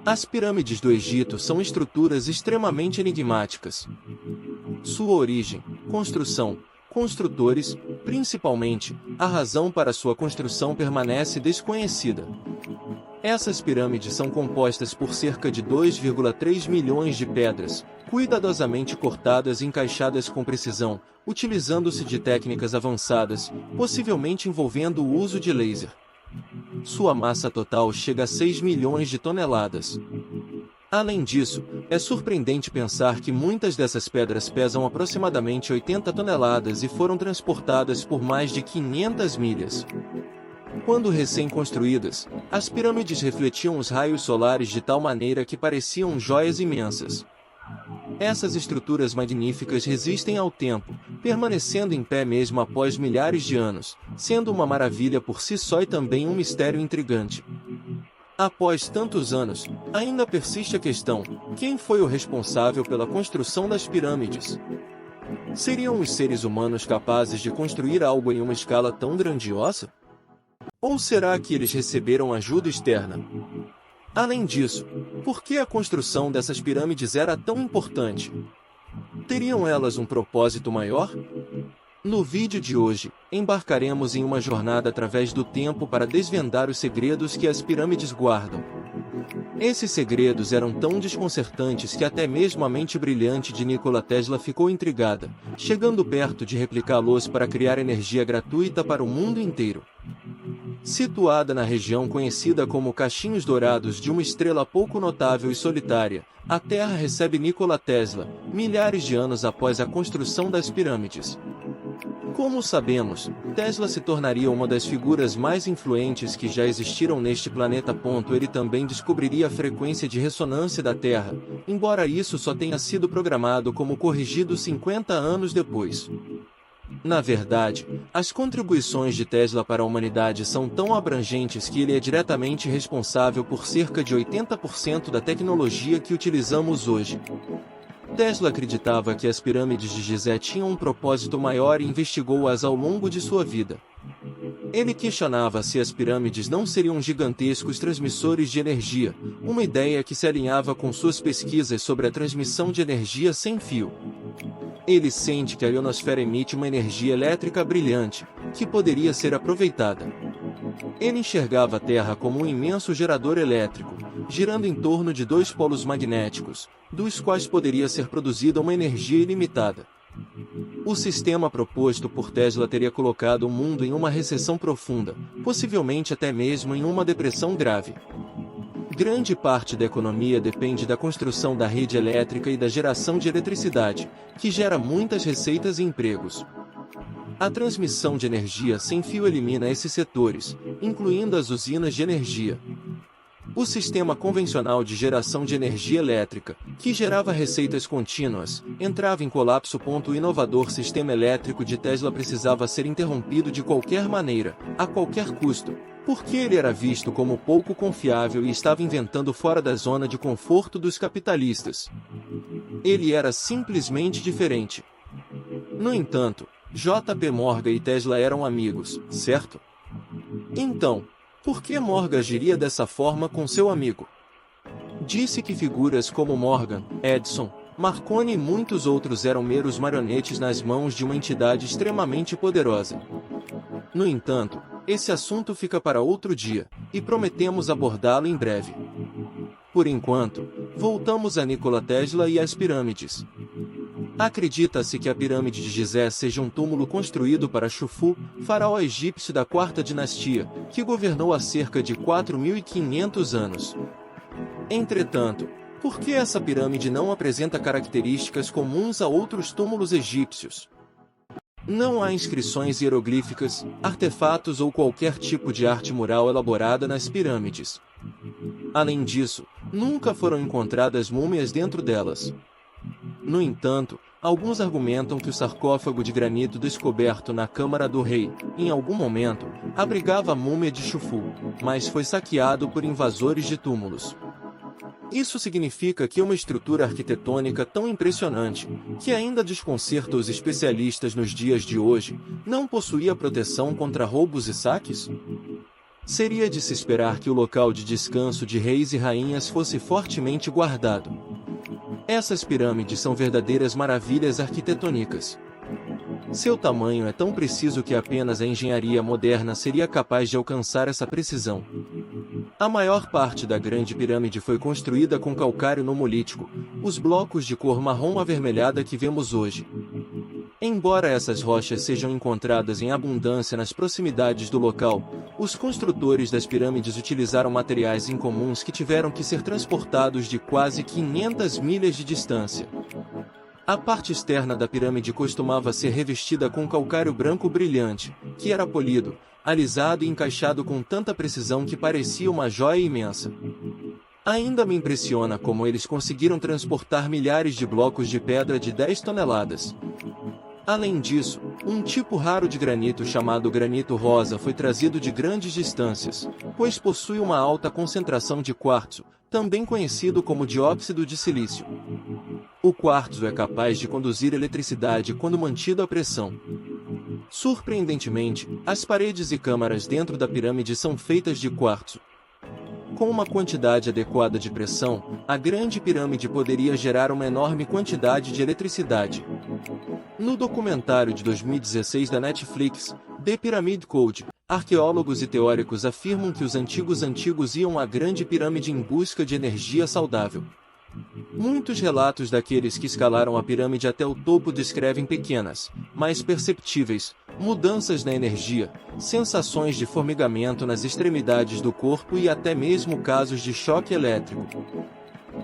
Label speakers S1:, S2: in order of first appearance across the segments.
S1: As pirâmides do Egito são estruturas extremamente enigmáticas. Sua origem, construção, construtores, principalmente, a razão para sua construção permanece desconhecida. Essas pirâmides são compostas por cerca de 2,3 milhões de pedras, cuidadosamente cortadas e encaixadas com precisão, utilizando-se de técnicas avançadas, possivelmente envolvendo o uso de laser. Sua massa total chega a 6 milhões de toneladas. Além disso, é surpreendente pensar que muitas dessas pedras pesam aproximadamente 80 toneladas e foram transportadas por mais de 500 milhas. Quando recém-construídas, as pirâmides refletiam os raios solares de tal maneira que pareciam joias imensas. Essas estruturas magníficas resistem ao tempo, permanecendo em pé mesmo após milhares de anos, sendo uma maravilha por si só e também um mistério intrigante. Após tantos anos, ainda persiste a questão: quem foi o responsável pela construção das pirâmides? Seriam os seres humanos capazes de construir algo em uma escala tão grandiosa? Ou será que eles receberam ajuda externa? Além disso, por que a construção dessas pirâmides era tão importante? Teriam elas um propósito maior? No vídeo de hoje, embarcaremos em uma jornada através do tempo para desvendar os segredos que as pirâmides guardam. Esses segredos eram tão desconcertantes que até mesmo a mente brilhante de Nikola Tesla ficou intrigada, chegando perto de replicá-los para criar energia gratuita para o mundo inteiro. Situada na região conhecida como Cachinhos Dourados de uma estrela pouco notável e solitária, a Terra recebe Nikola Tesla, milhares de anos após a construção das pirâmides. Como sabemos, Tesla se tornaria uma das figuras mais influentes que já existiram neste planeta. Ele também descobriria a frequência de ressonância da Terra, embora isso só tenha sido programado como corrigido 50 anos depois. Na verdade, as contribuições de Tesla para a humanidade são tão abrangentes que ele é diretamente responsável por cerca de 80% da tecnologia que utilizamos hoje. Tesla acreditava que as pirâmides de Gizé tinham um propósito maior e investigou-as ao longo de sua vida. Ele questionava se as pirâmides não seriam gigantescos transmissores de energia, uma ideia que se alinhava com suas pesquisas sobre a transmissão de energia sem fio. Ele sente que a ionosfera emite uma energia elétrica brilhante, que poderia ser aproveitada. Ele enxergava a Terra como um imenso gerador elétrico, girando em torno de dois polos magnéticos, dos quais poderia ser produzida uma energia ilimitada. O sistema proposto por Tesla teria colocado o mundo em uma recessão profunda, possivelmente até mesmo em uma depressão grave. Grande parte da economia depende da construção da rede elétrica e da geração de eletricidade, que gera muitas receitas e empregos. A transmissão de energia sem fio elimina esses setores, incluindo as usinas de energia. O sistema convencional de geração de energia elétrica, que gerava receitas contínuas, entrava em colapso. O inovador sistema elétrico de Tesla precisava ser interrompido de qualquer maneira, a qualquer custo, porque ele era visto como pouco confiável e estava inventando fora da zona de conforto dos capitalistas. Ele era simplesmente diferente. No entanto, J.P. Morgan e Tesla eram amigos, certo? Então, por que Morgan agiria dessa forma com seu amigo? Disse que figuras como Morgan, Edison, Marconi e muitos outros eram meros marionetes nas mãos de uma entidade extremamente poderosa. No entanto, esse assunto fica para outro dia, e prometemos abordá-lo em breve. Por enquanto, voltamos a Nikola Tesla e às pirâmides. Acredita-se que a pirâmide de Gizé seja um túmulo construído para Xufu, faraó egípcio da quarta dinastia, que governou há cerca de 4.500 anos. Entretanto, por que essa pirâmide não apresenta características comuns a outros túmulos egípcios? Não há inscrições hieroglíficas, artefatos ou qualquer tipo de arte mural elaborada nas pirâmides. Além disso, nunca foram encontradas múmias dentro delas. No entanto, alguns argumentam que o sarcófago de granito descoberto na Câmara do Rei, em algum momento, abrigava a múmia de Xufu, mas foi saqueado por invasores de túmulos. Isso significa que uma estrutura arquitetônica tão impressionante, que ainda desconcerta os especialistas nos dias de hoje, não possuía proteção contra roubos e saques? Seria de se esperar que o local de descanso de reis e rainhas fosse fortemente guardado. Essas pirâmides são verdadeiras maravilhas arquitetônicas. Seu tamanho é tão preciso que apenas a engenharia moderna seria capaz de alcançar essa precisão. A maior parte da Grande Pirâmide foi construída com calcário numulítico, os blocos de cor marrom avermelhada que vemos hoje. Embora essas rochas sejam encontradas em abundância nas proximidades do local, os construtores das pirâmides utilizaram materiais incomuns que tiveram que ser transportados de quase 500 milhas de distância. A parte externa da pirâmide costumava ser revestida com calcário branco brilhante, que era polido, alisado e encaixado com tanta precisão que parecia uma joia imensa. Ainda me impressiona como eles conseguiram transportar milhares de blocos de pedra de 10 toneladas. Além disso, um tipo raro de granito chamado granito rosa foi trazido de grandes distâncias, pois possui uma alta concentração de quartzo, também conhecido como dióxido de silício. O quartzo é capaz de conduzir eletricidade quando mantido à pressão. Surpreendentemente, as paredes e câmaras dentro da pirâmide são feitas de quartzo. Com uma quantidade adequada de pressão, a Grande Pirâmide poderia gerar uma enorme quantidade de eletricidade. No documentário de 2016 da Netflix, The Pyramid Code, arqueólogos e teóricos afirmam que os antigos iam à Grande Pirâmide em busca de energia saudável. Muitos relatos daqueles que escalaram a pirâmide até o topo descrevem pequenas, mas perceptíveis, mudanças na energia, sensações de formigamento nas extremidades do corpo e até mesmo casos de choque elétrico.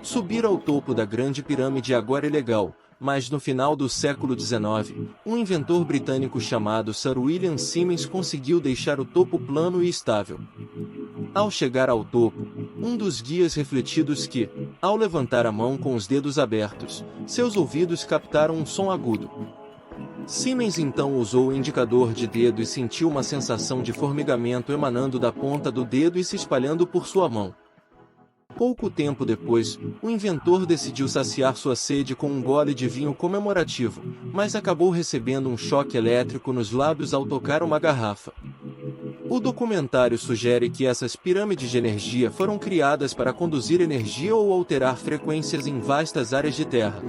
S1: Subir ao topo da Grande Pirâmide agora é legal, mas no final do século XIX, um inventor britânico chamado Sir William Simmons conseguiu deixar o topo plano e estável. Ao chegar ao topo, um dos guias refletidos que, ao levantar a mão com os dedos abertos, seus ouvidos captaram um som agudo. Simmons então usou o indicador de dedo e sentiu uma sensação de formigamento emanando da ponta do dedo e se espalhando por sua mão. Pouco tempo depois, o inventor decidiu saciar sua sede com um gole de vinho comemorativo, mas acabou recebendo um choque elétrico nos lábios ao tocar uma garrafa. O documentário sugere que essas pirâmides de energia foram criadas para conduzir energia ou alterar frequências em vastas áreas de terra.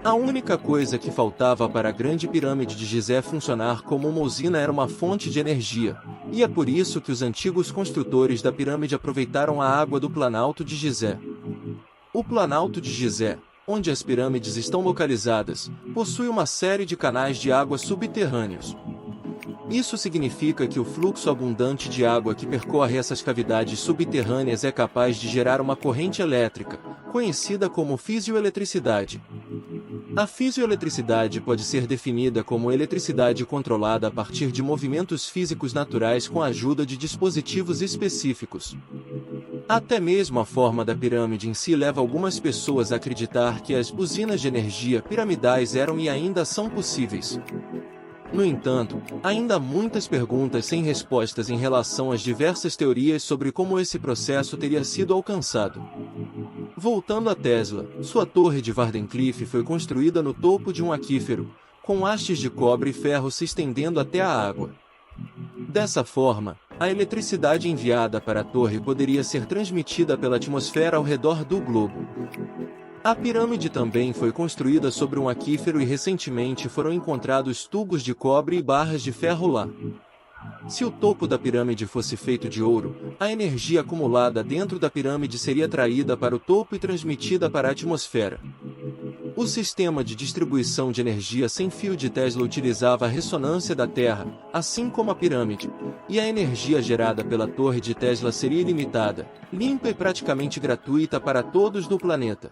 S1: A única coisa que faltava para a Grande Pirâmide de Gizé funcionar como uma usina era uma fonte de energia, e é por isso que os antigos construtores da pirâmide aproveitaram a água do Planalto de Gizé. O Planalto de Gizé, onde as pirâmides estão localizadas, possui uma série de canais de água subterrâneos. Isso significa que o fluxo abundante de água que percorre essas cavidades subterrâneas é capaz de gerar uma corrente elétrica, conhecida como fisioeletricidade. A fisioeletricidade pode ser definida como eletricidade controlada a partir de movimentos físicos naturais com a ajuda de dispositivos específicos. Até mesmo a forma da pirâmide em si leva algumas pessoas a acreditar que as usinas de energia piramidais eram e ainda são possíveis. No entanto, ainda há muitas perguntas sem respostas em relação às diversas teorias sobre como esse processo teria sido alcançado. Voltando a Tesla, sua torre de Wardenclyffe foi construída no topo de um aquífero, com hastes de cobre e ferro se estendendo até a água. Dessa forma, a eletricidade enviada para a torre poderia ser transmitida pela atmosfera ao redor do globo. A pirâmide também foi construída sobre um aquífero e recentemente foram encontrados tubos de cobre e barras de ferro lá. Se o topo da pirâmide fosse feito de ouro, a energia acumulada dentro da pirâmide seria traída para o topo e transmitida para a atmosfera. O sistema de distribuição de energia sem fio de Tesla utilizava a ressonância da Terra, assim como a pirâmide, e a energia gerada pela torre de Tesla seria ilimitada, limpa e praticamente gratuita para todos no planeta.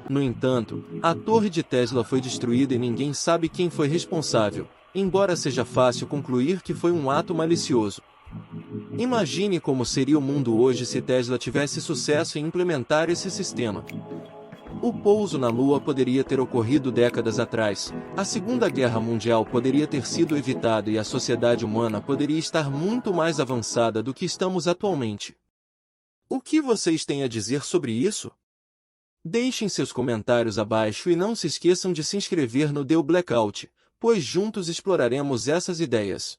S1: No entanto, a torre de Tesla foi destruída e ninguém sabe quem foi responsável, embora seja fácil concluir que foi um ato malicioso. Imagine como seria o mundo hoje se Tesla tivesse sucesso em implementar esse sistema. O pouso na Lua poderia ter ocorrido décadas atrás, a Segunda Guerra Mundial poderia ter sido evitada e a sociedade humana poderia estar muito mais avançada do que estamos atualmente. O que vocês têm a dizer sobre isso? Deixem seus comentários abaixo e não se esqueçam de se inscrever no The Blackout, pois juntos exploraremos essas ideias.